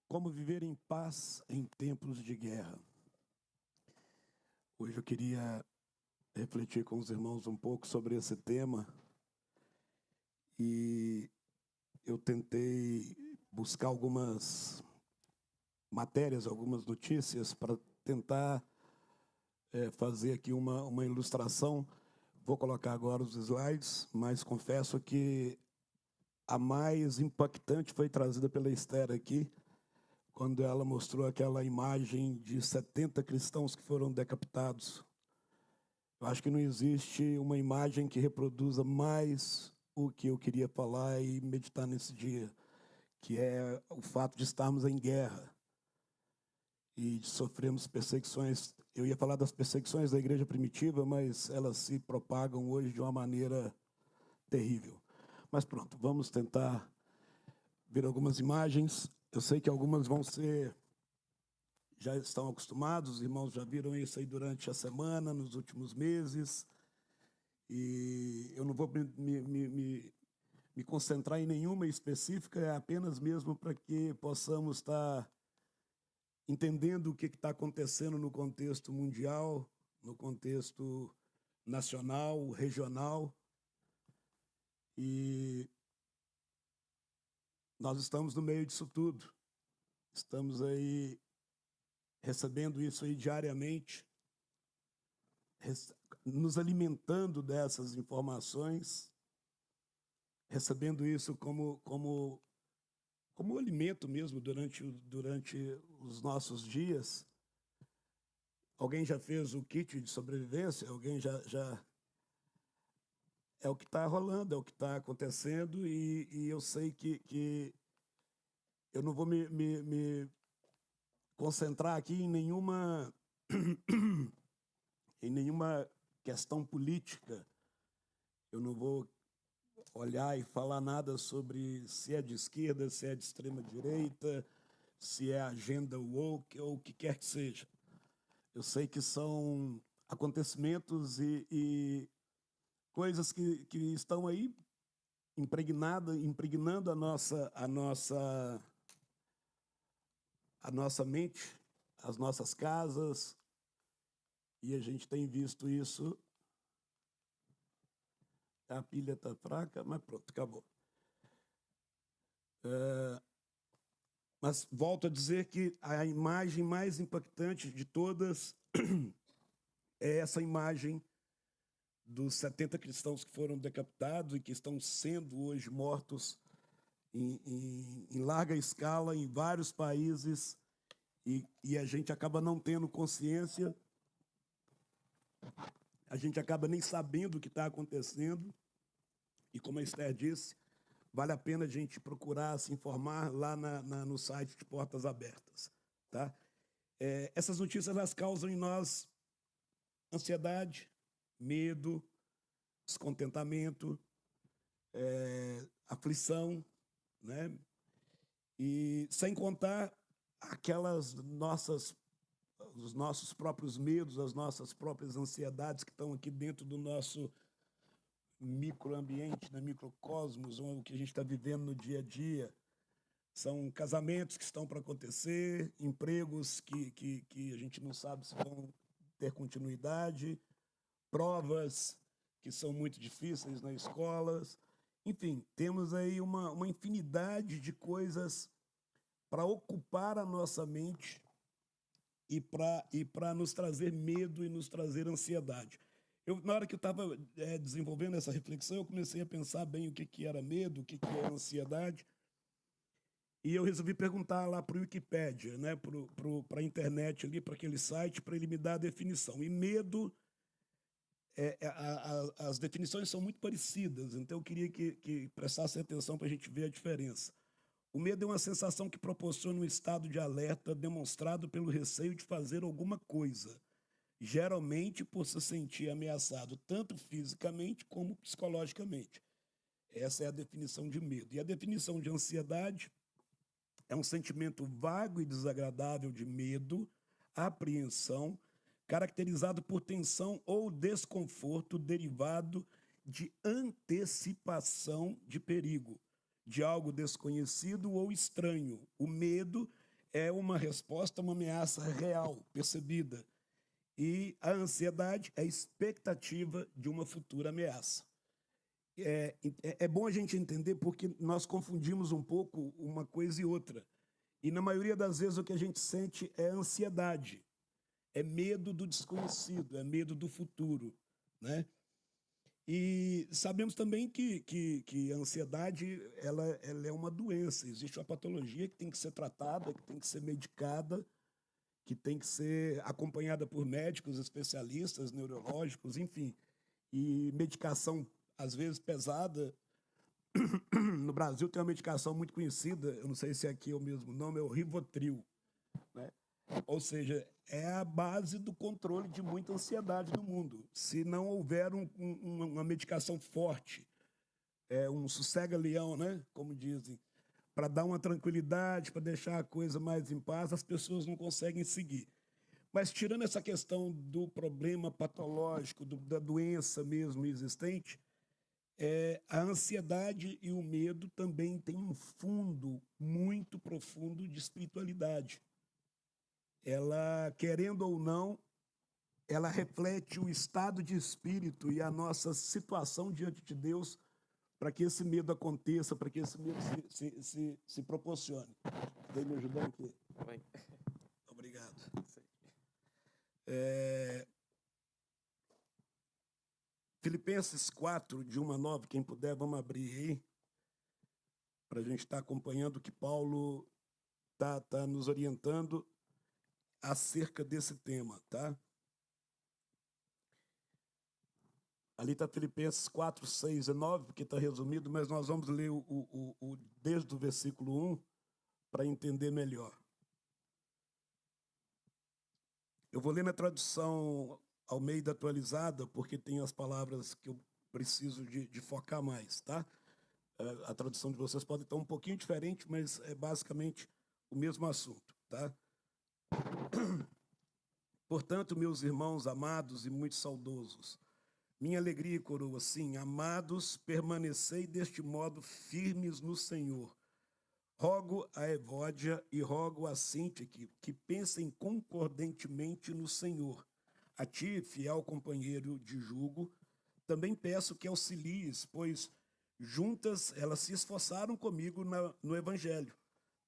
Como viver em paz em tempos de guerra. Hoje eu queria refletir com os irmãos um pouco sobre esse tema e eu tentei buscar algumas matérias, algumas notícias para tentar fazer aqui uma ilustração. Vou colocar agora os slides, mas confesso que a mais impactante foi trazida pela Esther aqui, quando ela mostrou aquela imagem de 70 cristãos que foram decapitados. Eu acho que não existe uma imagem que reproduza mais o que eu queria falar e meditar nesse dia, que é o fato de estarmos em guerra e de sofrermos perseguições. Eu ia falar das perseguições da igreja primitiva, mas elas se propagam hoje de uma maneira terrível. Mas pronto, vamos tentar ver algumas imagens. Eu sei que algumas já estão acostumados, os irmãos já viram isso aí durante a semana, nos últimos meses, e eu não vou me concentrar em nenhuma específica, é apenas mesmo para que possamos estar entendendo o que está acontecendo no contexto mundial, no contexto nacional, regional, e nós estamos no meio disso tudo. Estamos aí recebendo isso aí diariamente, nos alimentando dessas informações, recebendo isso como alimento mesmo durante os nossos dias. Alguém já fez o kit de sobrevivência? Alguém já... É o que está rolando, é o que está acontecendo, e eu sei que eu não vou me concentrar aqui em nenhuma questão política. Eu não vou olhar e falar nada sobre se é de esquerda, se é de extrema direita, se é agenda woke ou o que quer que seja. Eu sei que são acontecimentos e coisas que estão aí impregnando a nossa mente, as nossas casas, e a gente tem visto isso. A pilha está fraca, mas pronto, acabou. Mas volto a dizer que a imagem mais impactante de todas é essa imagem dos 70 cristãos que foram decapitados e que estão sendo hoje mortos em larga escala em vários países, e a gente acaba não tendo consciência, a gente acaba nem sabendo o que está acontecendo, e como a Esther disse, vale a pena a gente procurar se informar lá no site de Portas Abertas. Tá? Essas notícias elas causam em nós ansiedade, medo, descontentamento, aflição, né? E sem contar os nossos próprios medos, as nossas próprias ansiedades que estão aqui dentro do nosso microambiente, no microcosmos, o que a gente está vivendo no dia a dia. São casamentos que estão para acontecer, empregos que a gente não sabe se vão ter continuidade, provas que são muito difíceis nas escolas. Enfim, temos aí uma infinidade de coisas para ocupar a nossa mente e para nos trazer medo e nos trazer ansiedade. Na hora que eu estava desenvolvendo essa reflexão, eu comecei a pensar bem o que era medo, o que era ansiedade, e eu resolvi perguntar lá para o Wikipédia, né, para a internet, ali, para aquele site, para ele me dar a definição. E medo, as definições são muito parecidas, então eu queria que prestasse atenção para a gente ver a diferença. O medo é uma sensação que proporciona um estado de alerta demonstrado pelo receio de fazer alguma coisa, geralmente por se sentir ameaçado tanto fisicamente como psicologicamente. Essa é a definição de medo. E a definição de ansiedade é um sentimento vago e desagradável de medo, apreensão, caracterizado por tensão ou desconforto derivado de antecipação de perigo, de algo desconhecido ou estranho. O medo é uma resposta a uma ameaça real, percebida. E a ansiedade é a expectativa de uma futura ameaça. É bom a gente entender porque nós confundimos um pouco uma coisa e outra. E na maioria das vezes o que a gente sente é ansiedade, é medo do desconhecido, é medo do futuro, né? E sabemos também que a ansiedade ela é uma doença, existe uma patologia que tem que ser tratada, que tem que ser medicada, que tem que ser acompanhada por médicos especialistas, neurológicos, enfim. E medicação, às vezes, pesada. No Brasil tem uma medicação muito conhecida, eu não sei se aqui é o mesmo nome, é o Rivotril, né? Ou seja, é a base do controle de muita ansiedade no mundo. Se não houver uma medicação forte, um sossega-leão, né? Como dizem, para dar uma tranquilidade, para deixar a coisa mais em paz, as pessoas não conseguem seguir. Mas tirando essa questão do problema patológico, da doença mesmo existente, a ansiedade e o medo também têm um fundo muito profundo de espiritualidade. Ela, querendo ou não, ela reflete o estado de espírito e a nossa situação diante de Deus para que esse medo aconteça, para que esse medo se proporcione. Vem me ajudar aqui. Bem. Obrigado. Sim. Filipenses 4, de 1 a 9, quem puder, vamos abrir aí, para a gente estar acompanhando o que Paulo tá nos orientando acerca desse tema, tá? Ali está Filipenses 4, 6 e 9, porque está resumido, mas nós vamos ler desde o versículo 1 para entender melhor. Eu vou ler na tradução Almeida atualizada, porque tem as palavras que eu preciso de focar mais, tá? A tradução de vocês pode estar um pouquinho diferente, mas é basicamente o mesmo assunto, tá? Portanto, meus irmãos amados e muito saudosos, minha alegria e coroa, sim, amados, permanecei deste modo firmes no Senhor. Rogo a Evódia e rogo a Síntique que pensem concordantemente no Senhor. A ti, fiel companheiro de jugo, também peço que auxilies, pois juntas elas se esforçaram comigo no Evangelho.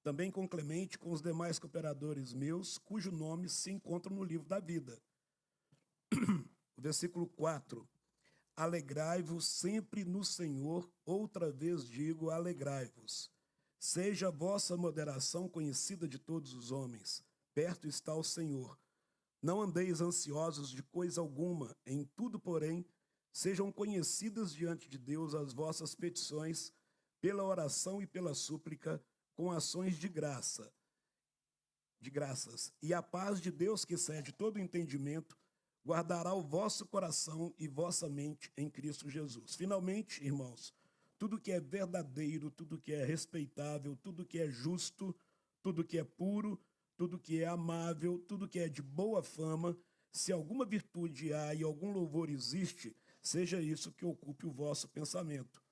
Também com Clemente, com os demais cooperadores meus, cujo nome se encontra no livro da vida. O versículo 4. Alegrai-vos sempre no Senhor, outra vez digo, alegrai-vos. Seja a vossa moderação conhecida de todos os homens. Perto está o Senhor. Não andeis ansiosos de coisa alguma, em tudo, porém, sejam conhecidas diante de Deus as vossas petições, pela oração e pela súplica, com ações de graças. E a paz de Deus, que excede todo entendimento, guardará o vosso coração e vossa mente em Cristo Jesus. Finalmente, irmãos, tudo que é verdadeiro, tudo que é respeitável, tudo que é justo, tudo que é puro, tudo que é amável, tudo que é de boa fama, se alguma virtude há e algum louvor existe, seja isso que ocupe o vosso pensamento.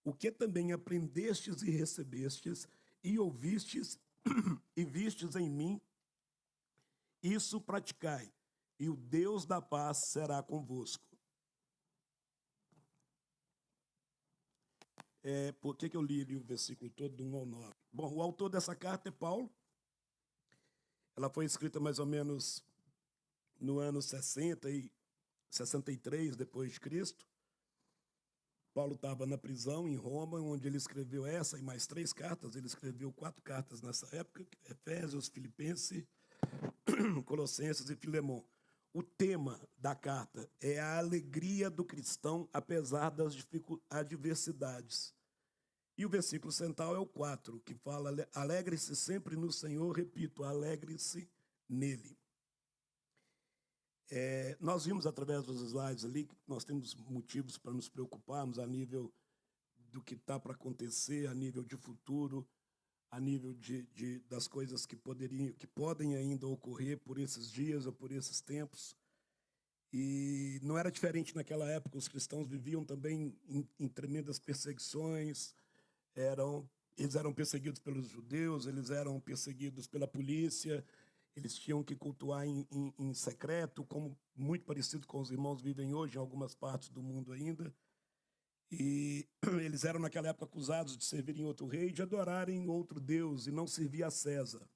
O que também aprendestes e recebestes e ouvistes e vistes em mim, isso praticai, e o Deus da paz será convosco. Por que eu li o versículo todo, do 1 ao 9? Bom, o autor dessa carta é Paulo. Ela foi escrita mais ou menos no ano 60 e 63 depois de Cristo. Paulo estava na prisão em Roma, onde ele escreveu essa e mais 3 cartas. Ele escreveu 4 cartas nessa época: Efésios, Filipenses, Colossenses e Filemão. O tema da carta é a alegria do cristão, apesar das adversidades. E o versículo central é o 4, que fala: alegre-se sempre no Senhor, repito, alegre-se nele. Nós vimos através dos slides ali que nós temos motivos para nos preocuparmos a nível do que está para acontecer, a nível de futuro, a nível das coisas que podem ainda ocorrer por esses dias ou por esses tempos. E não era diferente naquela época, os cristãos viviam também em tremendas perseguições, eram Eles eram perseguidos pelos judeus, eles eram perseguidos pela polícia, eles tinham que cultuar em secreto, como muito parecido com os irmãos vivem hoje em algumas partes do mundo ainda. E eles eram, naquela época, acusados de servirem outro rei, de adorarem outro Deus e não servir a César.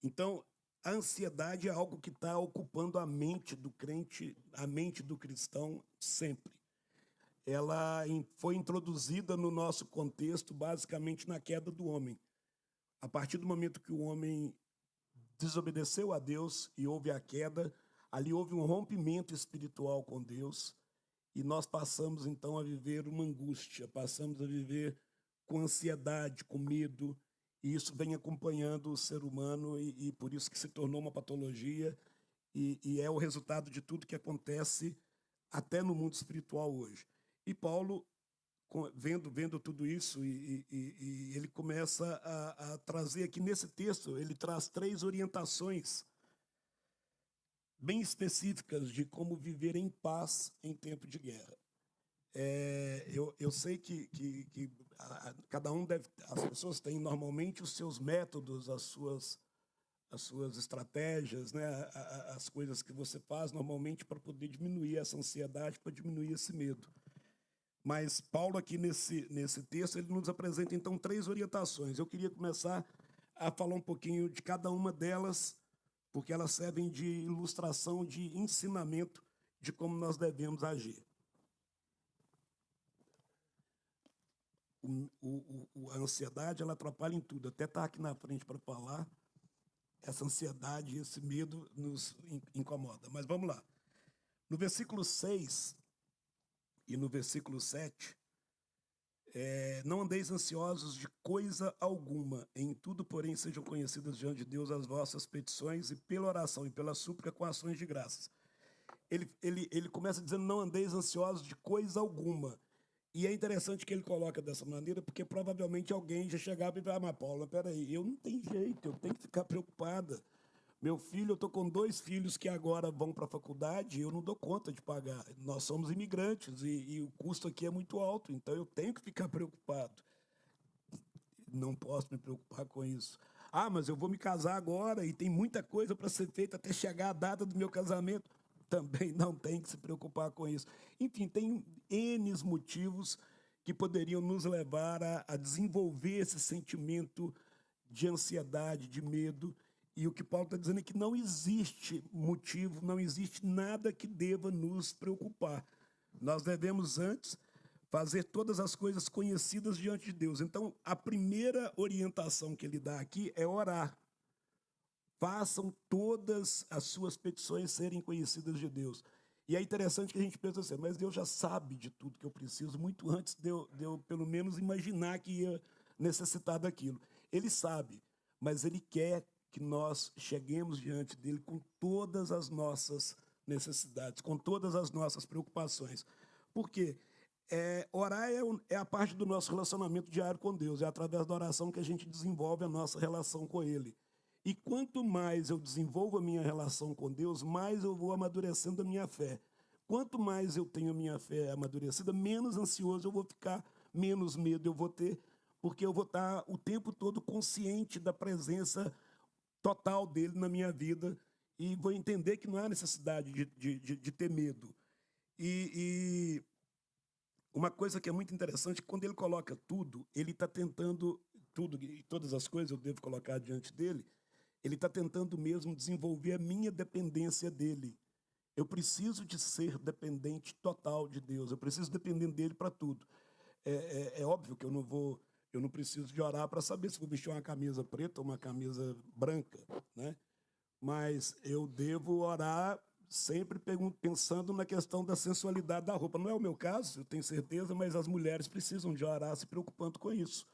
Então, a ansiedade é algo que está ocupando a mente do crente, a mente do cristão sempre. Ela foi introduzida no nosso contexto basicamente na queda do homem. A partir do momento que o homem desobedeceu a Deus e houve a queda, ali houve um rompimento espiritual com Deus e nós passamos então a viver uma angústia, passamos a viver com ansiedade, com medo, e isso vem acompanhando o ser humano e por isso que se tornou uma patologia e é o resultado de tudo que acontece até no mundo espiritual hoje. E Paulo, vendo tudo isso, e ele começa a trazer aqui nesse texto, ele traz 3 orientações bem específicas de como viver em paz em tempo de guerra. Eu sei que cada um deve, as pessoas têm normalmente os seus métodos, as suas estratégias, né, as coisas que você faz normalmente para poder diminuir essa ansiedade, para diminuir esse medo. Mas Paulo aqui nesse texto, ele nos apresenta então 3 orientações. Eu queria começar a falar um pouquinho de cada uma delas, porque elas servem de ilustração, de ensinamento de como nós devemos agir. A ansiedade, ela atrapalha em tudo. Até estar aqui na frente para falar, essa ansiedade, esse medo nos incomoda. Mas vamos lá. No versículo 6 e no versículo 7, não andeis ansiosos de coisa alguma, em tudo, porém, sejam conhecidas diante de Deus as vossas petições, e pela oração e pela súplica com ações de graças. Ele começa dizendo, não andeis ansiosos de coisa alguma. E é interessante que ele coloca dessa maneira, porque provavelmente alguém já chegava e falava, mas Paulo, peraí, eu não tenho jeito, eu tenho que ficar preocupada. Meu filho, eu estou com 2 filhos que agora vão para a faculdade e eu não dou conta de pagar. Nós somos imigrantes e o custo aqui é muito alto, então eu tenho que ficar preocupado. Não posso me preocupar com isso. Ah, mas eu vou me casar agora e tem muita coisa para ser feita até chegar a data do meu casamento. Também não tem que se preocupar com isso. Enfim, tem N motivos que poderiam nos levar a desenvolver esse sentimento de ansiedade, de medo. E o que Paulo está dizendo é que não existe motivo, não existe nada que deva nos preocupar. Nós devemos antes fazer todas as coisas conhecidas diante de Deus. Então, a primeira orientação que ele dá aqui é orar. Façam todas as suas petições serem conhecidas de Deus. E é interessante que a gente pensa assim, mas Deus já sabe de tudo que eu preciso, muito antes de eu pelo menos imaginar que ia necessitar daquilo. Ele sabe, mas ele quer que nós cheguemos diante dele com todas as nossas necessidades, com todas as nossas preocupações. Por quê? Orar é a parte do nosso relacionamento diário com Deus, é através da oração que a gente desenvolve a nossa relação com Ele. E quanto mais eu desenvolvo a minha relação com Deus, mais eu vou amadurecendo a minha fé. Quanto mais eu tenho a minha fé amadurecida, menos ansioso eu vou ficar, menos medo eu vou ter, porque eu vou estar o tempo todo consciente da presença total dele na minha vida e vou entender que não há necessidade de ter medo. E uma coisa que é muito interessante, quando ele coloca tudo, ele está tentando, tudo e todas as coisas eu devo colocar diante dele, ele está tentando mesmo desenvolver a minha dependência dele. Eu preciso de ser dependente total de Deus, eu preciso depender dele para tudo. É óbvio que eu não preciso de orar para saber se vou vestir uma camisa preta ou uma camisa branca, né? Mas eu devo orar sempre pensando na questão da sensualidade da roupa. Não é o meu caso, eu tenho certeza, mas as mulheres precisam de orar se preocupando com isso.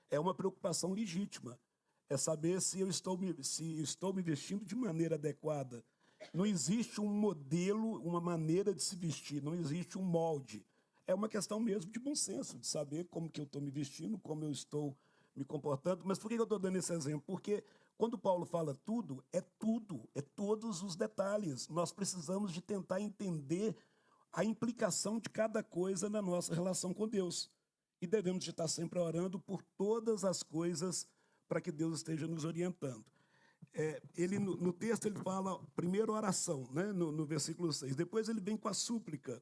É uma preocupação legítima. É saber se estou me vestindo de maneira adequada. Não existe um modelo, uma maneira de se vestir, não existe um molde. É uma questão mesmo de bom senso, de saber como que eu estou me vestindo, como eu estou me comportando. Mas por que eu estou dando esse exemplo? Porque quando Paulo fala tudo, é todos os detalhes. Nós precisamos de tentar entender a implicação de cada coisa na nossa relação com Deus. e devemos de estar sempre orando por todas as coisas para que Deus esteja nos orientando. Ele no texto ele fala primeiro oração, né, no versículo 6, depois ele vem com a súplica.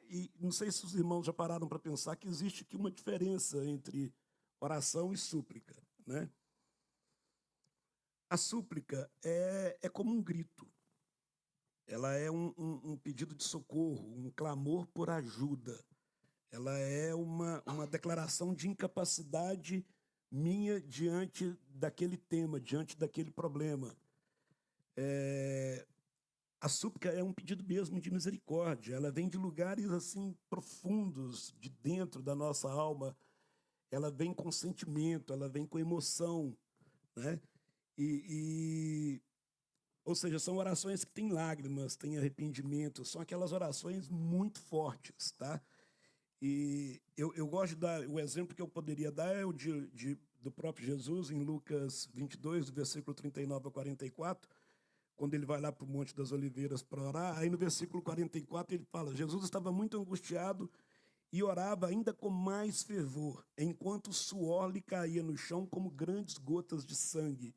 E não sei se os irmãos já pararam para pensar que existe aqui uma diferença entre oração e súplica, né? A súplica é como um grito, ela é um pedido de socorro, um clamor por ajuda, ela é uma declaração de incapacidade minha diante daquele tema, diante daquele problema. A súplica é um pedido mesmo de misericórdia, ela vem de lugares assim profundos, de dentro da nossa alma, ela vem com sentimento, ela vem com emoção, né? Ou seja, são orações que têm lágrimas, têm arrependimento, são aquelas orações muito fortes, tá? E eu gosto de dar, o exemplo que eu poderia dar é o do próprio Jesus, em Lucas 22, do versículo 39 a 44, quando ele vai lá para o Monte das Oliveiras para orar. Aí no versículo 44 ele fala, Jesus estava muito angustiado e orava ainda com mais fervor, enquanto o suor lhe caía no chão como grandes gotas de sangue.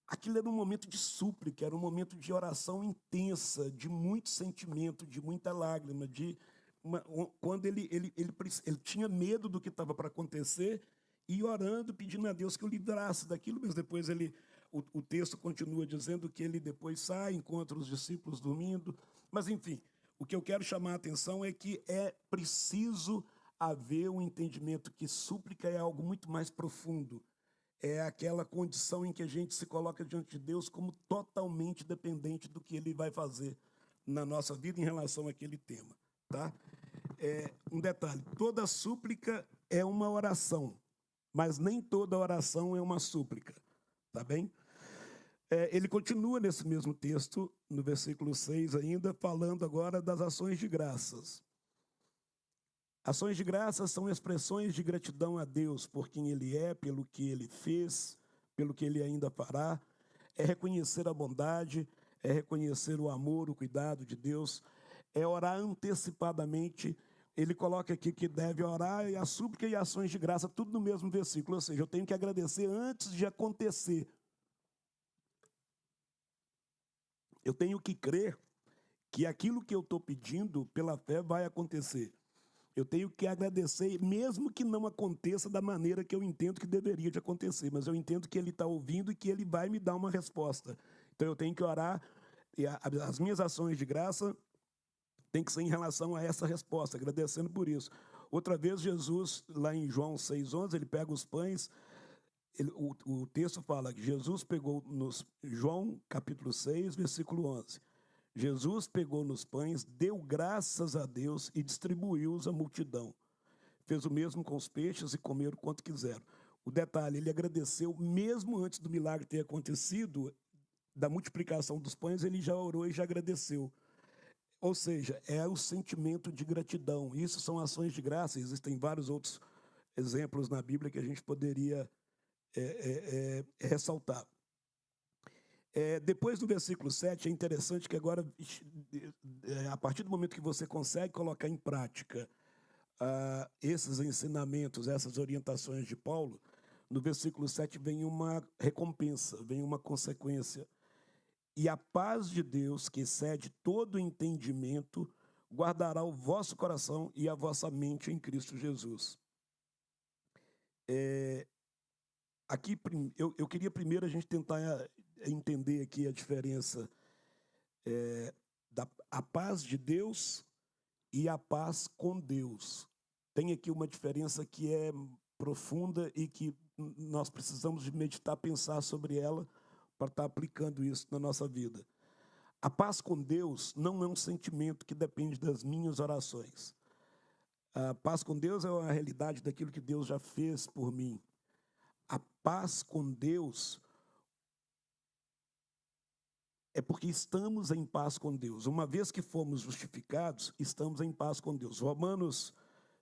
Aquilo era um momento de súplica, era um momento de oração intensa, de muito sentimento, de muita lágrima, quando ele tinha medo do que estava para acontecer e orando, pedindo a Deus que o livrasse daquilo, mas depois o texto continua dizendo que ele depois sai, encontra os discípulos dormindo. Mas, enfim, o que eu quero chamar a atenção é que é preciso haver um entendimento que súplica é algo muito mais profundo. É aquela condição em que a gente se coloca diante de Deus como totalmente dependente do que Ele vai fazer na nossa vida em relação àquele tema, tá? Um detalhe, toda súplica é uma oração, mas nem toda oração é uma súplica, tá bem? Ele continua nesse mesmo texto, no versículo 6 ainda, falando agora das ações de graças. Ações de graças são expressões de gratidão a Deus por quem Ele é, pelo que Ele fez, pelo que Ele ainda fará. É reconhecer a bondade, é reconhecer o amor, o cuidado de Deus, é orar antecipadamente. Ele coloca aqui que deve orar e a súplica e ações de graça, tudo no mesmo versículo, ou seja, eu tenho que agradecer antes de acontecer. Eu tenho que crer que aquilo que eu estou pedindo pela fé vai acontecer. Eu tenho que agradecer, mesmo que não aconteça da maneira que eu entendo que deveria de acontecer, mas eu entendo que Ele está ouvindo e que Ele vai me dar uma resposta. Então eu tenho que orar, e as minhas ações de graça têm que ser em relação a essa resposta, agradecendo por isso. Outra vez, Jesus, lá em João 6,11, ele pega os pães, o texto fala que Jesus pegou, João capítulo 6, versículo 11, Jesus pegou nos pães, deu graças a Deus e distribuiu-os à multidão. Fez o mesmo com os peixes e comeram quanto quiseram. O detalhe, ele agradeceu, mesmo antes do milagre ter acontecido, da multiplicação dos pães, ele já orou e já agradeceu. Ou seja, é o sentimento de gratidão. Isso são ações de graça. Existem vários outros exemplos na Bíblia que a gente poderia ressaltar. Depois do versículo 7, é interessante que agora, a partir do momento que você consegue colocar em prática esses ensinamentos, essas orientações de Paulo, no versículo 7 vem uma recompensa, vem uma consequência. E a paz de Deus, que excede todo entendimento, guardará o vosso coração e a vossa mente em Cristo Jesus. Aqui, eu queria primeiro a gente tentar entender aqui a diferença da a paz de Deus e a paz com Deus. Tem aqui uma diferença que é profunda e que nós precisamos de meditar, pensar sobre ela para estar aplicando isso na nossa vida. A paz com Deus não é um sentimento que depende das minhas orações. A paz com Deus é a realidade daquilo que Deus já fez por mim. A paz com Deus é porque estamos em paz com Deus. Uma vez que fomos justificados, estamos em paz com Deus. Romanos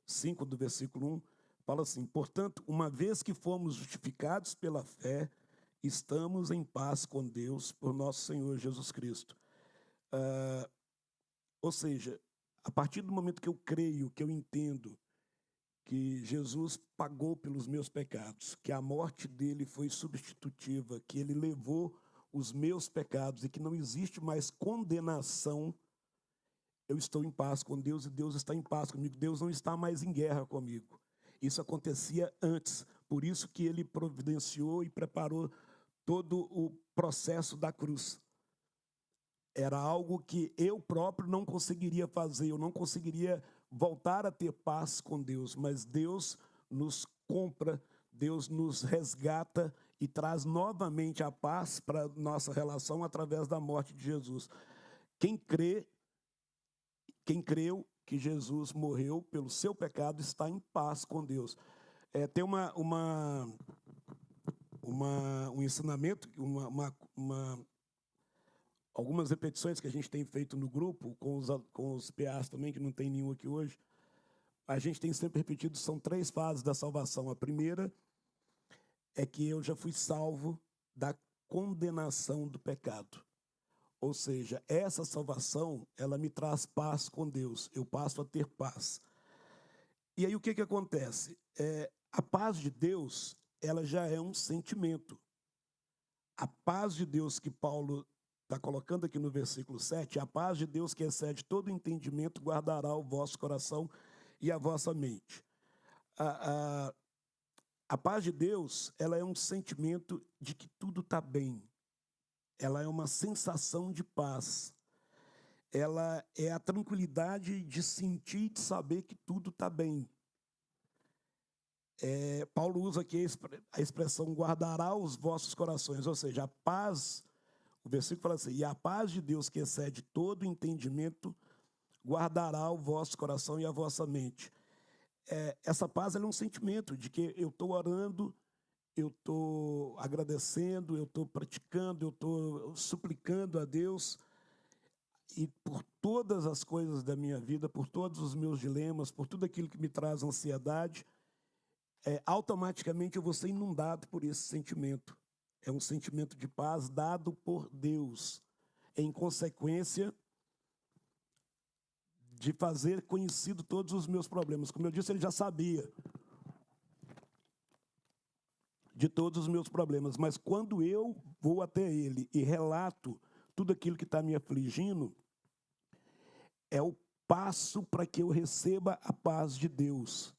5, do versículo 1, fala assim: portanto, uma vez que fomos justificados pela fé, estamos em paz com Deus por nosso Senhor Jesus Cristo. Ou seja, A partir do momento que eu creio, que eu entendo que Jesus pagou pelos meus pecados, que a morte dele foi substitutiva, que ele levou os meus pecados e que não existe mais condenação, eu estou em paz com Deus e Deus está em paz comigo. Deus não está mais em guerra comigo. Isso acontecia antes, por isso que ele providenciou e preparou todo o processo da cruz. Era algo que eu próprio não conseguiria fazer, eu não conseguiria voltar a ter paz com Deus, mas Deus nos compra, Deus nos resgata e traz novamente a paz para a nossa relação através da morte de Jesus. Quem creu que Jesus morreu pelo seu pecado está em paz com Deus. Tem um ensinamento, algumas repetições que a gente tem feito no grupo, com os PAs também, que não tem nenhum aqui hoje, a gente tem sempre repetido, são 3 fases da salvação. A primeira é que eu já fui salvo da condenação do pecado. Ou seja, essa salvação, ela me traz paz com Deus, eu passo a ter paz. E aí o que acontece? A paz de Deus, ela já é um sentimento. A paz de Deus que Paulo está colocando aqui no versículo 7, a paz de Deus que excede todo entendimento guardará o vosso coração e a vossa mente. A paz de Deus, ela é um sentimento de que tudo está bem. Ela é uma sensação de paz. Ela é a tranquilidade de sentir e de saber que tudo está bem. Paulo usa aqui a expressão guardará os vossos corações, ou seja, a paz, o versículo fala assim, e a paz de Deus que excede todo entendimento guardará o vosso coração e a vossa mente. Essa paz ela é um sentimento de que eu estou orando, eu estou agradecendo, eu estou praticando, eu estou suplicando a Deus, e por todas as coisas da minha vida, por todos os meus dilemas, por tudo aquilo que me traz ansiedade, automaticamente eu vou ser inundado por esse sentimento. É um sentimento de paz dado por Deus, em consequência de fazer conhecido todos os meus problemas. Como eu disse, ele já sabia de todos os meus problemas, mas quando eu vou até ele e relato tudo aquilo que está me afligindo, é o passo para que eu receba a paz de Deus,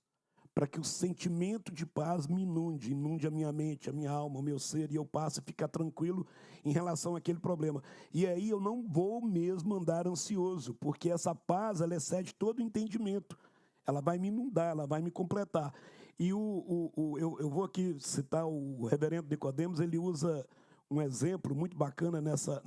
para que o sentimento de paz me inunde a minha mente, a minha alma, o meu ser, e eu passe a ficar tranquilo em relação àquele problema. E aí eu não vou mesmo andar ansioso, porque essa paz, ela excede todo o entendimento. Ela vai me inundar, ela vai me completar. E eu vou aqui citar o reverendo Nicodemos, ele usa um exemplo muito bacana nessa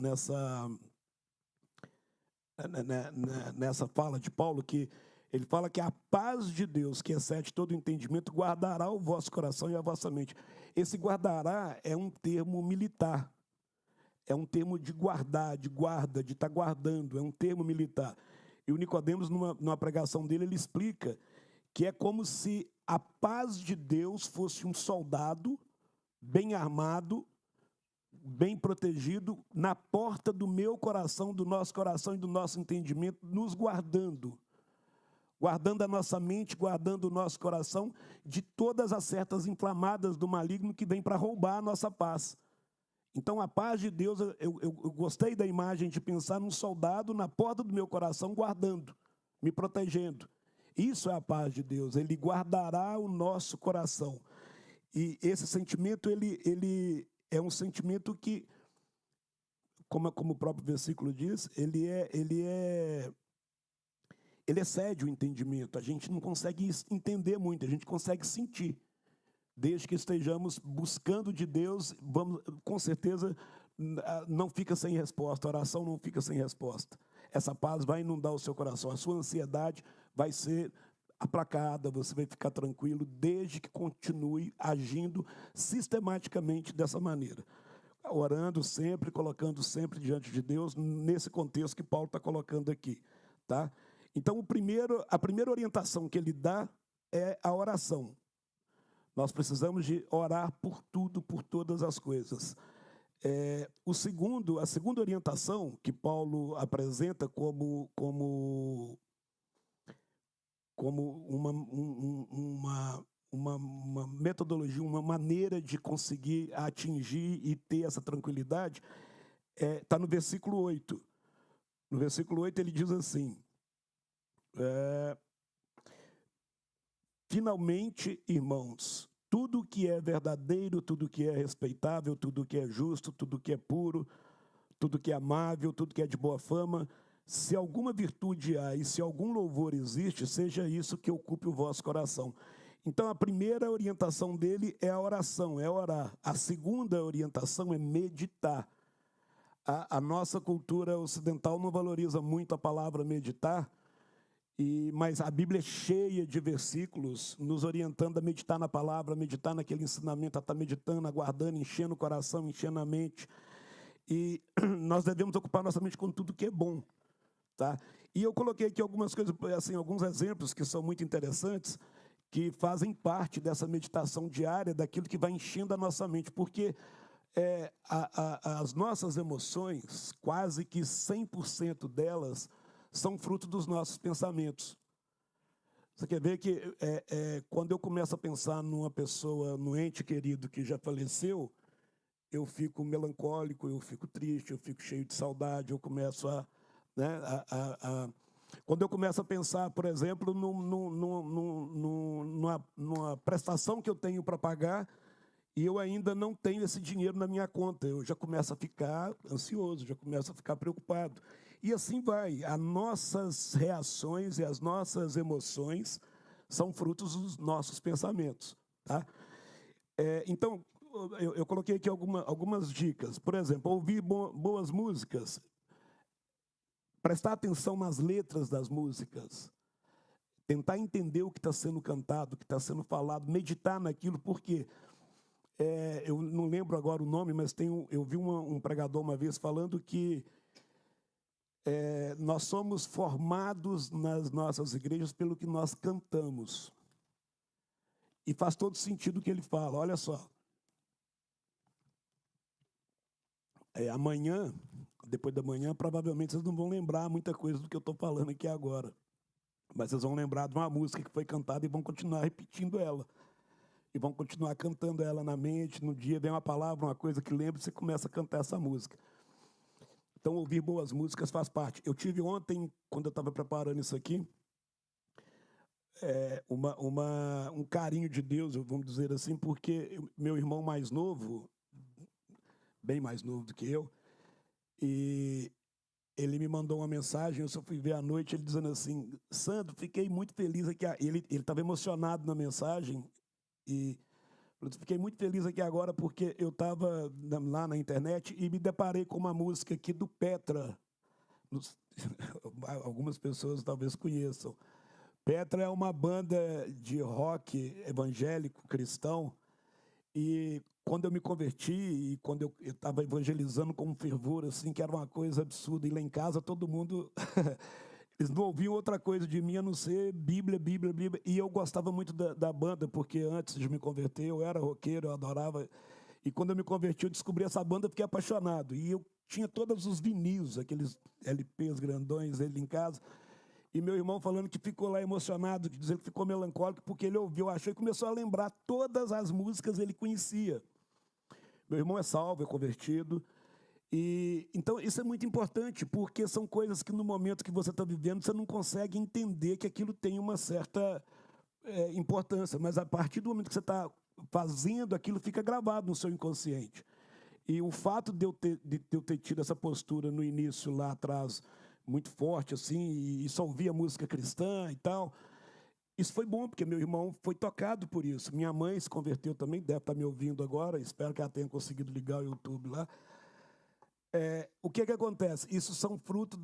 fala de Paulo, que ele fala que a paz de Deus, que excede todo entendimento, guardará o vosso coração e a vossa mente. Esse guardará é um termo militar, é um termo de guardar, de guarda, de estar guardando, é um termo militar. E o Nicodemos, numa pregação dele, ele explica que é como se a paz de Deus fosse um soldado bem armado, bem protegido, na porta do meu coração, do nosso coração e do nosso entendimento, nos guardando a nossa mente, guardando o nosso coração de todas as setas inflamadas do maligno que vem para roubar a nossa paz. Então, a paz de Deus, eu gostei da imagem de pensar num soldado na porta do meu coração, guardando, me protegendo. Isso é a paz de Deus, ele guardará o nosso coração. E esse sentimento, ele é um sentimento que, como o próprio versículo diz, ele excede o entendimento. A gente não consegue entender muito, a gente consegue sentir. Desde que estejamos buscando de Deus, com certeza não fica sem resposta, a oração não fica sem resposta. Essa paz vai inundar o seu coração, a sua ansiedade vai ser aplacada, você vai ficar tranquilo, desde que continue agindo sistematicamente dessa maneira. Orando sempre, colocando sempre diante de Deus, nesse contexto que Paulo está colocando aqui. Tá? Então, a primeira orientação que ele dá é a oração. Nós precisamos de orar por tudo, por todas as coisas. A segunda orientação que Paulo apresenta como como uma metodologia, uma maneira de conseguir atingir e ter essa tranquilidade, está no versículo 8. No versículo 8 ele diz assim, finalmente, irmãos, tudo que é verdadeiro, tudo que é respeitável, tudo que é justo, tudo que é puro, tudo que é amável, tudo que é de boa fama, se alguma virtude há e se algum louvor existe, seja isso que ocupe o vosso coração. Então, a primeira orientação dele é a oração, é orar. A segunda orientação é meditar. A nossa cultura ocidental não valoriza muito a palavra meditar, mas a Bíblia é cheia de versículos nos orientando a meditar na palavra, a meditar naquele ensinamento, a estar meditando, aguardando, enchendo o coração, enchendo a mente. E nós devemos ocupar nossa mente com tudo que é bom. Tá? E eu coloquei aqui algumas coisas, assim, alguns exemplos que são muito interessantes, que fazem parte dessa meditação diária, daquilo que vai enchendo a nossa mente, porque as nossas emoções, quase que 100% delas, são fruto dos nossos pensamentos. Você quer ver que quando eu começo a pensar numa pessoa, num ente querido que já faleceu, eu fico melancólico, eu fico triste, eu fico cheio de saudade, eu começo quando eu começo a pensar, por exemplo, numa prestação que eu tenho para pagar e eu ainda não tenho esse dinheiro na minha conta, eu já começo a ficar ansioso, já começo a ficar preocupado. E assim vai. As nossas reações e as nossas emoções são frutos dos nossos pensamentos. Tá? Então, eu coloquei aqui algumas dicas. Por exemplo, ouvir boas músicas. Prestar atenção nas letras das músicas, tentar entender o que está sendo cantado, o que está sendo falado, meditar naquilo, porque eu não lembro agora o nome, mas eu vi um pregador uma vez falando que nós somos formados nas nossas igrejas pelo que nós cantamos. E faz todo sentido o que ele fala. Olha só. Amanhã, depois da manhã, provavelmente vocês não vão lembrar muita coisa do que eu estou falando aqui agora. Mas vocês vão lembrar de uma música que foi cantada e vão continuar repetindo ela. E vão continuar cantando ela na mente. No dia vem uma palavra, uma coisa que lembra, e você começa a cantar essa música. Então, ouvir boas músicas faz parte. Eu tive ontem, quando eu estava preparando isso aqui, um carinho de Deus, vamos dizer assim, porque meu irmão mais novo, bem mais novo do que eu, e ele me mandou uma mensagem, eu só fui ver à noite, ele dizendo assim, Sandro, fiquei muito feliz aqui. Ele estava emocionado na mensagem, e eu fiquei muito feliz aqui agora porque eu estava lá na internet e me deparei com uma música aqui do Petra. Algumas pessoas talvez conheçam. Petra é uma banda de rock evangélico, cristão, e quando eu me converti e quando eu estava evangelizando com fervor, assim, que era uma coisa absurda, e lá em casa todo mundo, eles não ouviam outra coisa de mim a não ser Bíblia, Bíblia, Bíblia, e eu gostava muito da banda, porque antes de me converter eu era roqueiro, eu adorava, e quando eu me converti eu descobri essa banda, fiquei apaixonado, e eu tinha todos os vinis, aqueles LPs grandões, ele em casa. E meu irmão falando que ficou lá emocionado, dizendo que ficou melancólico, porque ele ouviu, achou e começou a lembrar todas as músicas que ele conhecia. Meu irmão é salvo, é convertido. E então isso é muito importante, porque são coisas que no momento que você está vivendo, você não consegue entender que aquilo tem uma certa importância. Mas a partir do momento que você está fazendo, aquilo fica gravado no seu inconsciente. E o fato de eu ter tido essa postura no início, lá atrás, muito forte, assim, e só ouvia música cristã e tal. Isso foi bom, porque meu irmão foi tocado por isso. Minha mãe se converteu também, deve estar me ouvindo agora, espero que ela tenha conseguido ligar o YouTube lá. O que acontece? Isso são fruto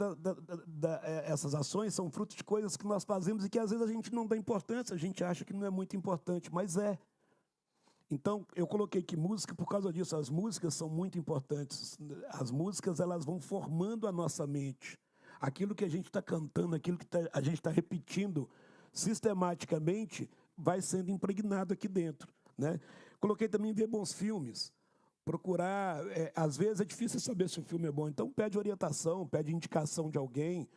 essas ações são fruto de coisas que nós fazemos e que às vezes a gente não dá importância, a gente acha que não é muito importante, mas é. Então, eu coloquei que música por causa disso. As músicas são muito importantes. As músicas, elas vão formando a nossa mente. Aquilo que a gente está cantando, aquilo que a gente está repetindo sistematicamente, vai sendo impregnado aqui dentro. Né? Coloquei também ver bons filmes. Procurar... às vezes é difícil saber se o filme é bom. Então, pede orientação, pede indicação de alguém.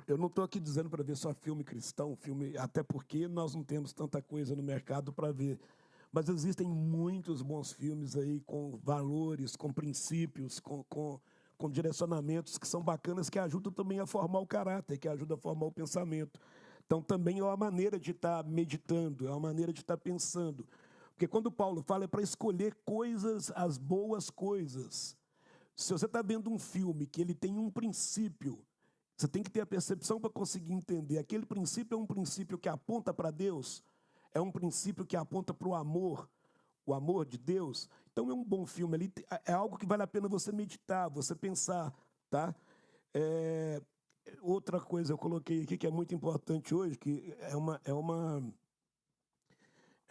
Eu não estou aqui dizendo para ver só filme cristão, filme, até porque nós não temos tanta coisa no mercado para ver. Mas existem muitos bons filmes aí com valores, com princípios, com direcionamentos que são bacanas, que ajudam também a formar o caráter, que ajudam a formar o pensamento. Então, também é uma maneira de estar meditando, é uma maneira de estar pensando. Porque quando Paulo fala, é para escolher coisas, as boas coisas. Se você está vendo um filme que ele tem um princípio, você tem que ter a percepção para conseguir entender. Aquele princípio é um princípio que aponta para Deus, é um princípio que aponta para o amor de Deus. Então é um bom filme ali, é algo que vale a pena você meditar, você pensar, tá? Outra coisa eu coloquei aqui que é muito importante hoje, que é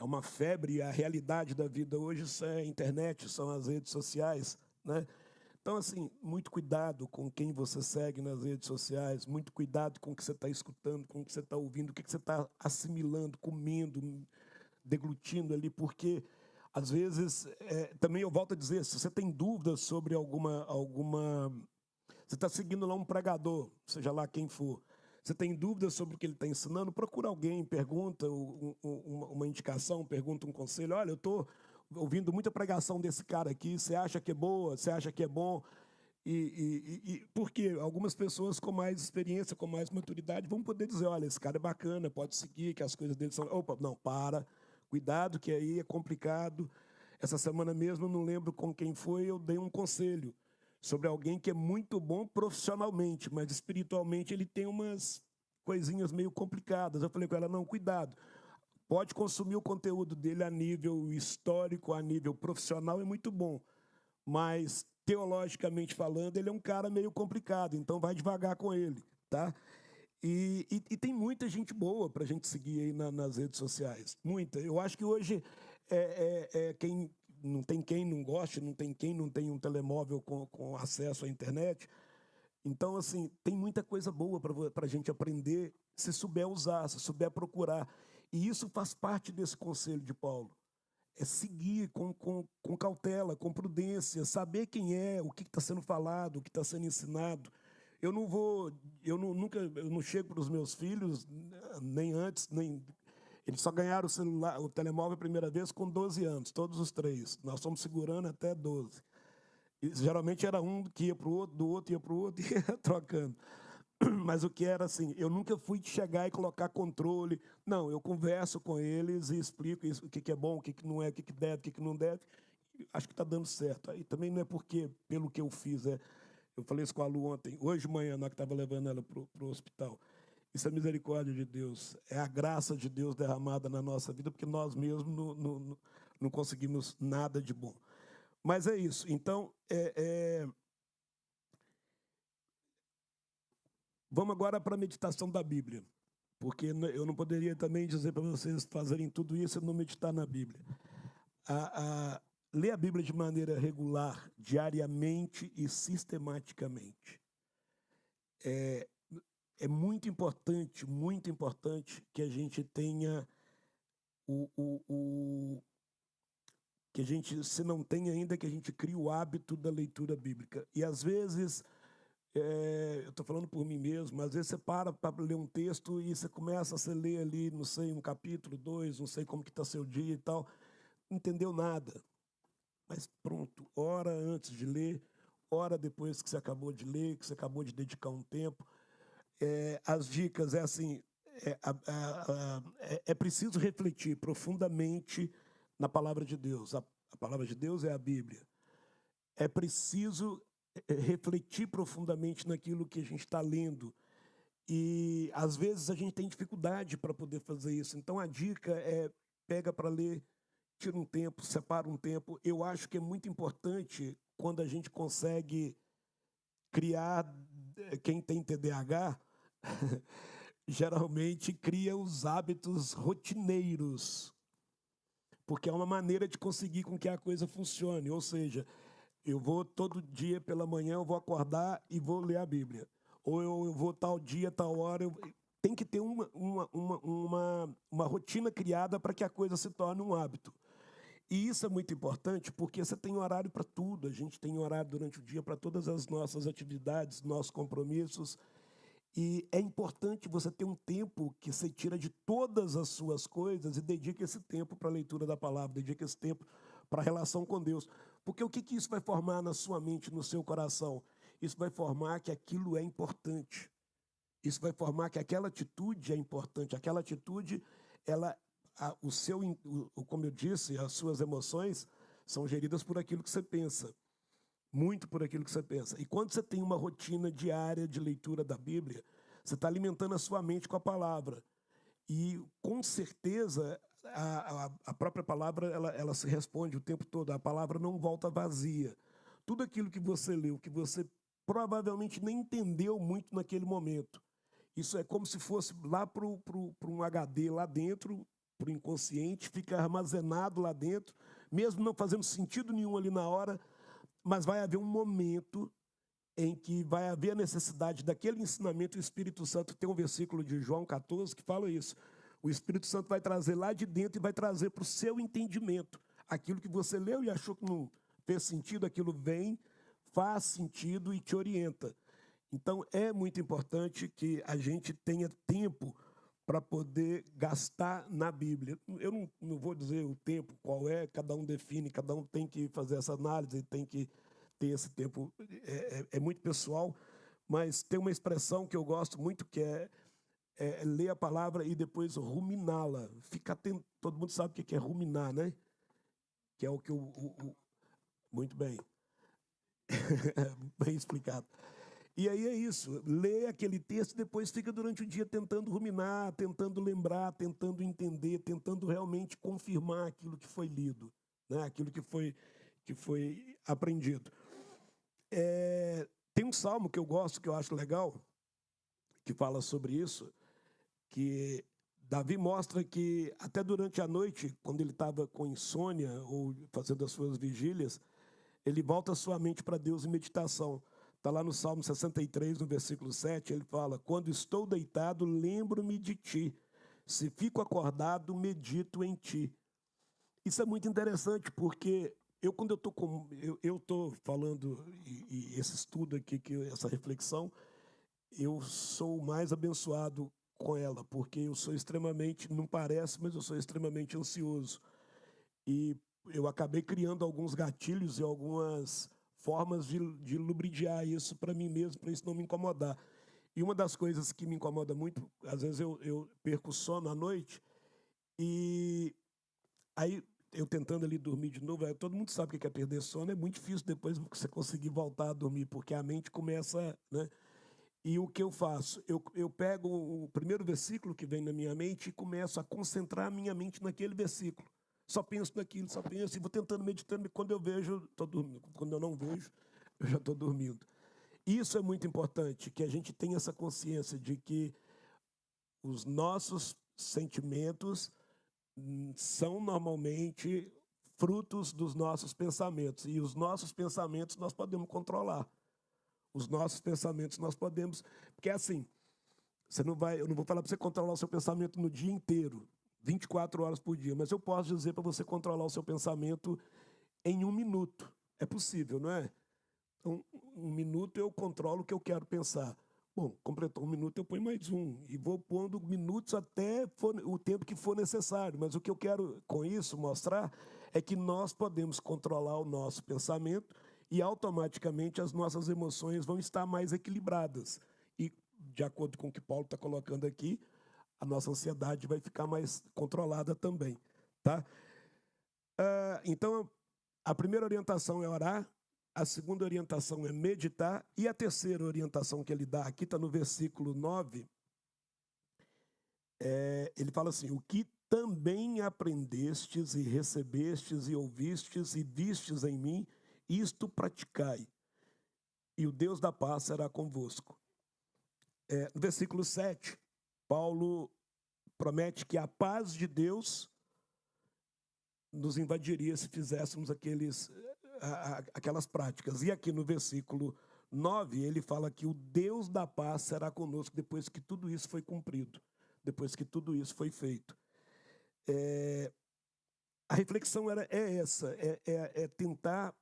uma febre, a realidade da vida hoje isso é a internet, são as redes sociais, né? Então, assim, muito cuidado com quem você segue nas redes sociais, muito cuidado com o que você está escutando, com o que você está ouvindo, o que você está assimilando, comendo, deglutindo ali, porque, às vezes, também eu volto a dizer, se você tem dúvidas sobre alguma... Você está seguindo lá um pregador, seja lá quem for, você tem dúvidas sobre o que ele está ensinando, procura alguém, pergunta uma indicação, pergunta um conselho. Olha, eu estou ouvindo muita pregação desse cara aqui, você acha que é boa, você acha que é bom? Porque algumas pessoas com mais experiência, com mais maturidade, vão poder dizer, olha, esse cara é bacana, pode seguir, que as coisas dele são... Opa, não, para, cuidado, que aí é complicado. Essa semana mesmo, eu não lembro com quem foi, eu dei um conselho sobre alguém que é muito bom profissionalmente, mas espiritualmente ele tem umas coisinhas meio complicadas. Eu falei com ela, não, cuidado. Pode consumir o conteúdo dele a nível histórico, a nível profissional, é muito bom. Mas, teologicamente falando, ele é um cara meio complicado, então vai devagar com ele, tá? E tem muita gente boa para a gente seguir aí nas redes sociais. Muita. Eu acho que hoje quem não goste, não tem quem não tem um telemóvel com acesso à internet. Então, assim, tem muita coisa boa para a gente aprender se souber usar, se souber procurar. E isso faz parte desse conselho de Paulo. É seguir com cautela, com prudência, saber quem é, o que está sendo falado, o que está sendo ensinado. Eu não vou, eu não chego para os meus filhos, nem antes, nem... Eles só ganharam o celular, o telemóvel a primeira vez com 12 anos, todos os três. Nós estamos segurando até 12. E, geralmente era um que ia para o outro, do outro ia para o outro e ia trocando. Mas o que era assim, eu nunca fui de chegar e colocar controle. Não, eu converso com eles e explico isso, o que é bom, o que não é, o que deve, o que não deve. Acho que está dando certo. Aí também não é porque, pelo que eu fiz, eu falei isso com a Lu ontem, hoje de manhã, na hora que estava levando ela para o hospital. Isso é misericórdia de Deus, é a graça de Deus derramada na nossa vida, porque nós mesmos não conseguimos nada de bom. Mas é isso. Então, vamos agora para a meditação da Bíblia, porque eu não poderia também dizer para vocês fazerem tudo isso e não meditar na Bíblia. Ler a Bíblia de maneira regular, diariamente e sistematicamente. É muito importante que a gente tenha que a gente, se não tem ainda, que a gente crie o hábito da leitura bíblica. E, às vezes, eu estou falando por mim mesmo, às vezes você para ler um texto e você começa a ler ali, não sei, um capítulo, 2, não sei como que está seu dia e tal, não entendeu nada. Mas pronto, ora antes de ler, ora depois que você acabou de ler, que você acabou de dedicar um tempo. As dicas é assim, é preciso refletir profundamente na palavra de Deus. A palavra de Deus é a Bíblia. É preciso refletir profundamente naquilo que a gente está lendo. E, às vezes, a gente tem dificuldade para poder fazer isso. Então, a dica é pega para ler, tira um tempo, separa um tempo. Eu acho que é muito importante quando a gente consegue criar, quem tem TDAH, geralmente cria os hábitos rotineiros, porque é uma maneira de conseguir com que a coisa funcione. Ou seja, eu vou todo dia pela manhã, eu vou acordar e vou ler a Bíblia. Ou eu vou tal dia, tal hora. Tem que ter uma rotina criada para que a coisa se torne um hábito. E isso é muito importante porque você tem horário para tudo. A gente tem horário durante o dia para todas as nossas atividades, nossos compromissos. E é importante você ter um tempo que você tira de todas as suas coisas e dedica esse tempo para a leitura da palavra, dedica esse tempo para a relação com Deus. Porque o que isso vai formar na sua mente, no seu coração? Isso vai formar que aquilo é importante. Isso vai formar que aquela atitude é importante. Aquela atitude, como eu disse, as suas emoções são geridas por aquilo que você pensa. Muito por aquilo que você pensa. E quando você tem uma rotina diária de leitura da Bíblia, você está alimentando a sua mente com a palavra. E, com certeza, a própria palavra ela se responde o tempo todo. A palavra não volta vazia. Tudo aquilo que você leu, que você provavelmente nem entendeu muito naquele momento, isso é como se fosse lá para um HD lá dentro, para o inconsciente, fica armazenado lá dentro, mesmo não fazendo sentido nenhum ali na hora, mas vai haver um momento em que vai haver a necessidade daquele ensinamento. O Espírito Santo tem um versículo de João 14 que fala isso. O Espírito Santo vai trazer lá de dentro e vai trazer para o seu entendimento. Aquilo que você leu e achou que não fez sentido, aquilo vem, faz sentido e te orienta. Então, é muito importante que a gente tenha tempo para poder gastar na Bíblia. Eu não vou dizer o tempo, qual é, cada um define, cada um tem que fazer essa análise, tem que ter esse tempo, é muito pessoal, mas tem uma expressão que eu gosto muito, que é ler a palavra e depois ruminá-la. Fica atento, todo mundo sabe o que é ruminar, né? Que é o que muito bem, bem explicado. E aí é isso, lê aquele texto e depois fica durante o dia tentando ruminar, tentando lembrar, tentando entender, tentando realmente confirmar aquilo que foi lido, né? Aquilo que foi aprendido. Tem um salmo que eu gosto, que eu acho legal, que fala sobre isso, que Davi mostra que até durante a noite, quando ele estava com insônia ou fazendo as suas vigílias, ele volta a sua mente para Deus em meditação. Está lá no Salmo 63, no versículo 7, ele fala: quando estou deitado, lembro-me de ti. Se fico acordado, medito em ti. Isso é muito interessante, porque quando eu estou falando, e esse estudo aqui, essa reflexão, eu sou mais abençoado com ela, porque eu sou extremamente, não parece, mas eu sou extremamente ansioso. E eu acabei criando alguns gatilhos e algumas formas de lubridiar isso para mim mesmo, para isso não me incomodar. E uma das coisas que me incomoda muito, às vezes eu perco o sono à noite, e aí eu tentando ali dormir de novo, todo mundo sabe o que é perder sono, é muito difícil depois você conseguir voltar a dormir, porque a mente começa, né? E o que eu faço? Eu pego o primeiro versículo que vem na minha mente e começo a concentrar a minha mente naquele versículo. Só penso naquilo, só penso, e vou tentando, meditando, e quando eu vejo, estou dormindo. Quando eu não vejo, eu já estou dormindo. Isso é muito importante, que a gente tenha essa consciência de que os nossos sentimentos são normalmente frutos dos nossos pensamentos. E os nossos pensamentos nós podemos controlar. Os nossos pensamentos nós podemos... Porque é assim, eu não vou falar para você controlar o seu pensamento no dia inteiro, 24 horas por dia, mas eu posso dizer para você controlar o seu pensamento em 1 minuto. É possível, não é? Então, 1 minuto eu controlo o que eu quero pensar. Bom, completou 1 minuto, eu ponho mais 1. E vou pondo minutos até o tempo que for necessário. Mas o que eu quero com isso mostrar é que nós podemos controlar o nosso pensamento e automaticamente as nossas emoções vão estar mais equilibradas. E, de acordo com o que Paulo está colocando aqui, a nossa ansiedade vai ficar mais controlada também. Tá? Então, a primeira orientação é orar, a segunda orientação é meditar, e a terceira orientação que ele dá, aqui está no versículo 9, ele fala assim: o que também aprendestes e recebestes e ouvistes e vistes em mim, isto praticai, e o Deus da paz será convosco. No versículo 7, Paulo promete que a paz de Deus nos invadiria se fizéssemos aquelas práticas. E aqui no versículo 9, ele fala que o Deus da paz será conosco depois que tudo isso foi cumprido, depois que tudo isso foi feito. A reflexão é essa, tentar...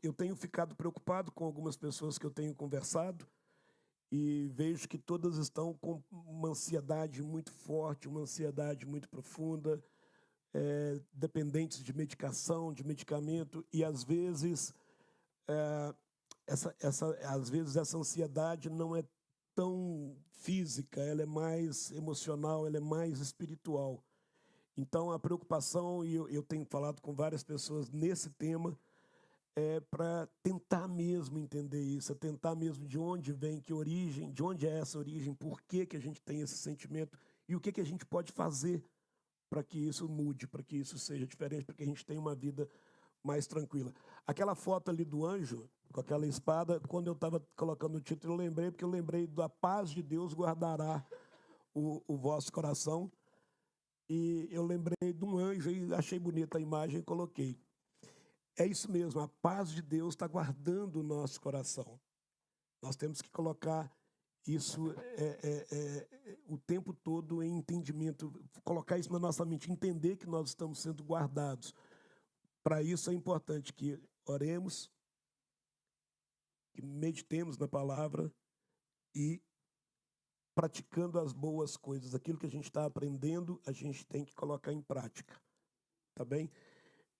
Eu tenho ficado preocupado com algumas pessoas que eu tenho conversado, e vejo que todas estão com uma ansiedade muito forte, uma ansiedade muito profunda, dependentes de medicação, de medicamento, e às vezes às vezes essa ansiedade não é tão física, ela é mais emocional, ela é mais espiritual. Então, a preocupação, e eu tenho falado com várias pessoas nesse tema, é para tentar mesmo entender isso, tentar mesmo de onde vem, que origem, de onde é essa origem, por que a gente tem esse sentimento e o que a gente pode fazer para que isso mude, para que isso seja diferente, para que a gente tenha uma vida mais tranquila. Aquela foto ali do anjo, com aquela espada, quando eu estava colocando o título, eu lembrei, porque eu lembrei da paz de Deus guardará o vosso coração. E eu lembrei de um anjo e achei bonita a imagem e coloquei. É isso mesmo, a paz de Deus está guardando o nosso coração. Nós temos que colocar isso o tempo todo em entendimento, colocar isso na nossa mente, entender que nós estamos sendo guardados. Para isso é importante que oremos, que meditemos na palavra e praticando as boas coisas. Aquilo que a gente está aprendendo, a gente tem que colocar em prática. Tá bem?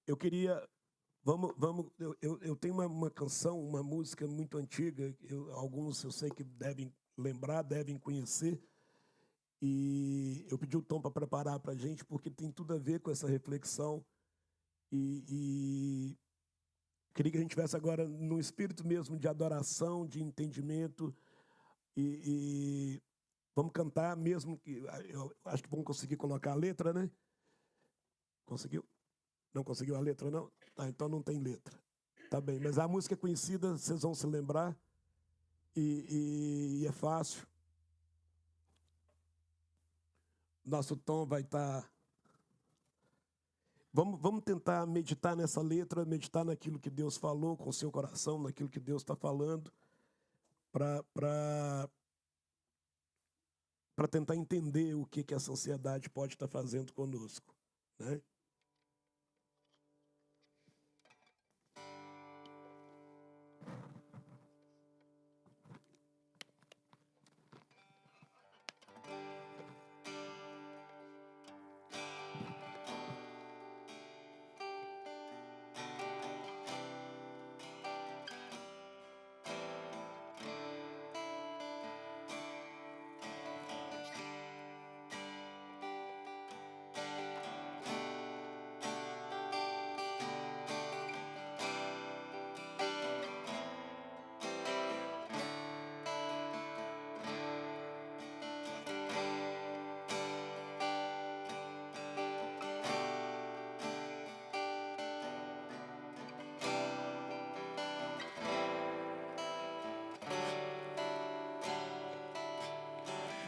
Eu queria... Eu tenho uma canção, uma música muito antiga, alguns eu sei que devem lembrar, devem conhecer, e eu pedi o Tom para preparar para a gente, porque tem tudo a ver com essa reflexão, e queria que a gente tivesse agora num espírito mesmo de adoração, de entendimento, e vamos cantar mesmo, que eu acho que vamos conseguir colocar a letra, né? Conseguiu? Não conseguiu a letra, não? Tá, então não tem letra. Tá bem, mas a música é conhecida, vocês vão se lembrar, e é fácil. Nosso Tom vai estar... Vamos tentar meditar nessa letra, meditar naquilo que Deus falou com o seu coração, naquilo que Deus está falando, para tentar entender o que essa ansiedade pode estar fazendo conosco, né?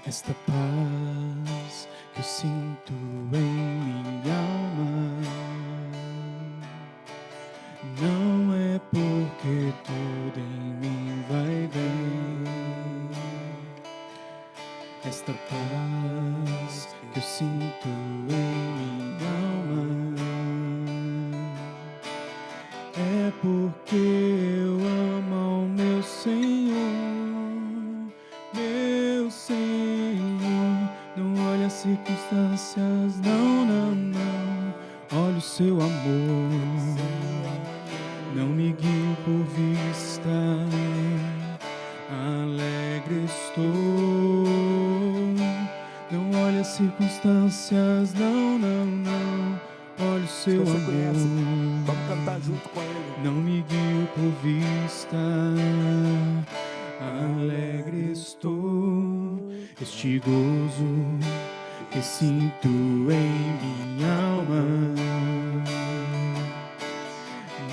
Esta paz que eu sinto em minha alma não é porque tudo em mim vai bem. Esta paz que eu sinto em minha alma é porque eu amo ao meu Senhor. Circunstâncias, não, não, não. Olha o seu amor, não me guio por vista. Alegre estou. Não olha as circunstâncias, não, não, não. Olha o seu amor. Conhece, vamos cantar junto com ele. Não me guio por vista. Alegre estou. Este gozo que sinto em minha alma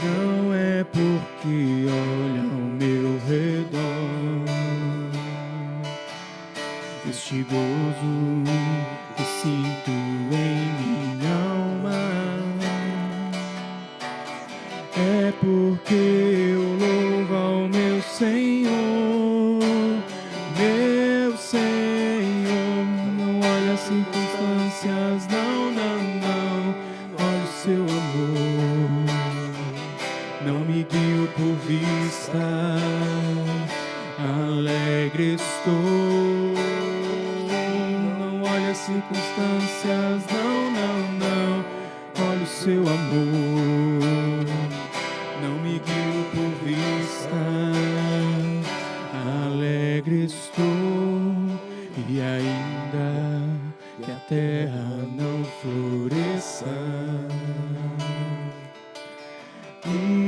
não é porque olha ao meu redor. Este gozo que sinto em minha alma é porque eu louvo ao meu Senhor. Meu Senhor, não olha as circunstâncias, não, não, não. Olha o seu amor, não me guio por vista. Alegre estou.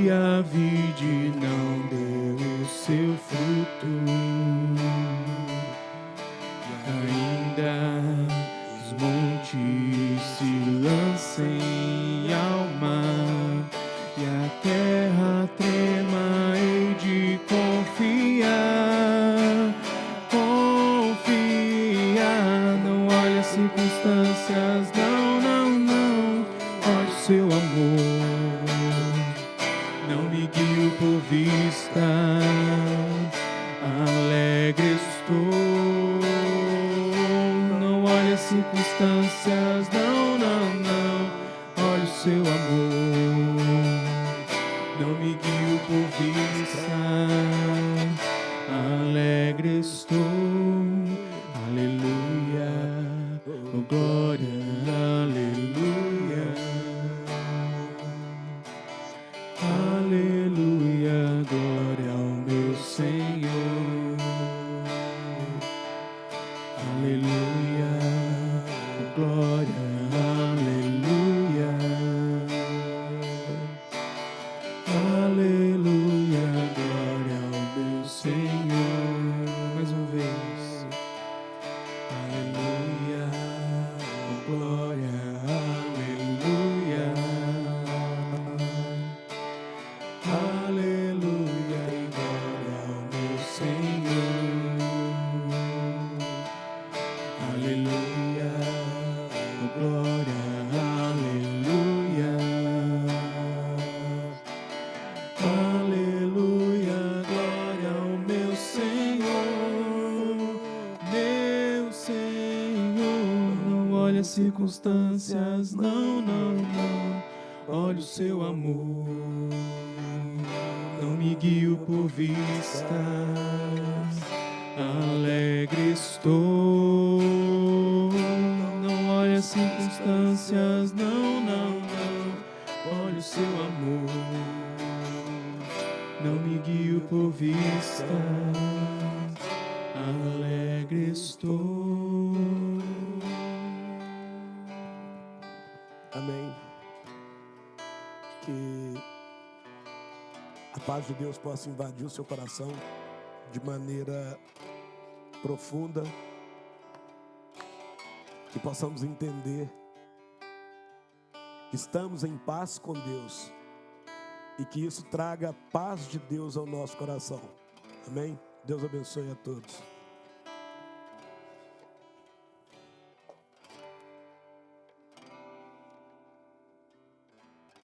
e a vide não deu o seu fruto. Ainda os montes se lancem ao mar e a terra trema, hei de confiar. Não olhe as circunstâncias, não. Olhe o seu amor, não me guio por vista, alegre estou. Não olhe as circunstâncias, não. Olhe o seu amor, não me guio por vista, alegre estou. Aleluia, oh glória, aleluia. Aleluia, glória ao meu Senhor. Aleluia, oh glória, aleluia. Aleluia, glória ao meu Senhor. Mais uma vez. Aleluia, oh glória, aleluia. Aleluia, e glória ao meu Senhor. Aleluia, oh glória, aleluia. Aleluia, glória ao meu Senhor. Meu Senhor, não olhe as circunstâncias, não. Olhe o seu amor, não me guio por vista, alegre estou. Não olhe as circunstâncias, não. Olhe o seu amor, não me guio por vista, alegre estou. Amém. Que a paz de Deus possa invadir o seu coração de maneira profunda, que possamos entender que estamos em paz com Deus e que isso traga a paz de Deus ao nosso coração. Amém? Deus abençoe a todos.